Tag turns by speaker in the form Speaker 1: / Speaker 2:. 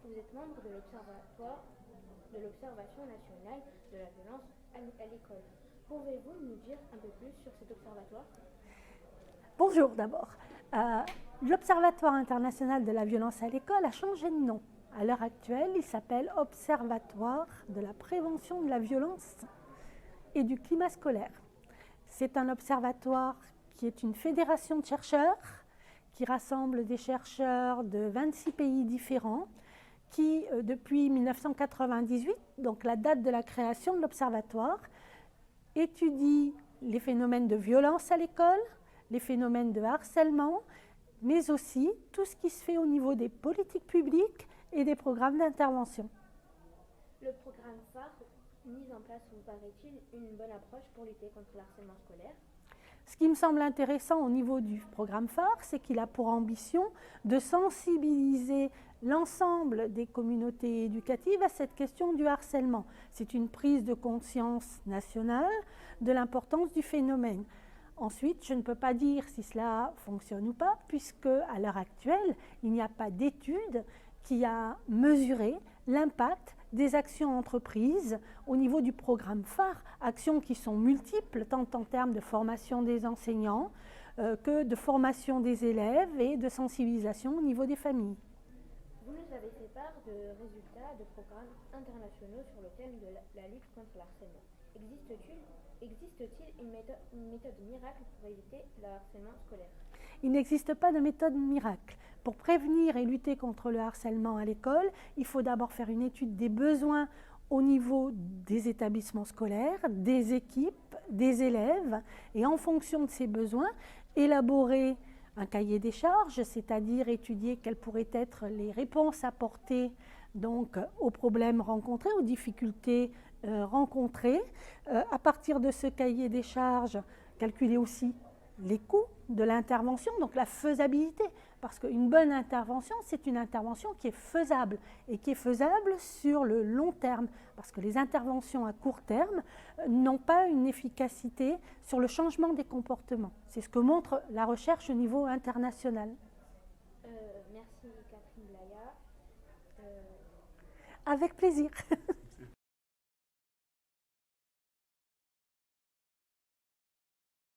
Speaker 1: Vous êtes membre de l'Observatoire de l'Observation nationale de la violence à l'école. Pouvez-vous nous dire un peu plus sur cet observatoire?
Speaker 2: Bonjour d'abord. L'Observatoire international de la violence à l'école a changé de nom. À l'heure actuelle, il s'appelle Observatoire de la prévention de la violence et du climat scolaire. C'est un observatoire qui est une fédération de chercheurs qui rassemble des chercheurs de 26 pays différents qui, depuis 1998, donc la date de la création de l'observatoire, étudie les phénomènes de violence à l'école, les phénomènes de harcèlement, mais aussi tout ce qui se fait au niveau des politiques publiques et des programmes d'intervention.
Speaker 1: Le programme phare mis en place vous paraît-il une bonne approche pour lutter contre le harcèlement scolaire?
Speaker 2: Ce qui me semble intéressant au niveau du programme phare, c'est qu'il a pour ambition de sensibiliser l'ensemble des communautés éducatives à cette question du harcèlement. C'est une prise de conscience nationale de l'importance du phénomène. Ensuite, je ne peux pas dire si cela fonctionne ou pas, puisque à l'heure actuelle, il n'y a pas d'étude qui a mesuré l'impact des actions entreprises au niveau du programme phare, actions qui sont multiples, tant en termes de formation des enseignants que de formation des élèves et de sensibilisation au niveau des familles.
Speaker 1: Vous nous avez fait part de résultats de programmes internationaux sur le thème de la lutte contre le harcèlement. Existe-t-il une méthode miracle pour éviter le harcèlement scolaire?
Speaker 2: Il n'existe pas de méthode miracle. Pour prévenir et lutter contre le harcèlement à l'école, il faut d'abord faire une étude des besoins au niveau des établissements scolaires, des équipes, des élèves, et en fonction de ces besoins, élaborer un cahier des charges, c'est-à-dire étudier quelles pourraient être les réponses apportées donc, aux problèmes rencontrés, aux difficultés rencontrées. À partir de ce cahier des charges, calculer aussi les coûts de l'intervention, donc la faisabilité, parce qu'une bonne intervention, c'est une intervention qui est faisable et qui est faisable sur le long terme, parce que les interventions à court terme n'ont pas une efficacité sur le changement des comportements. C'est ce que montre la recherche au niveau international.
Speaker 1: Merci Catherine Blaya.
Speaker 2: Avec plaisir.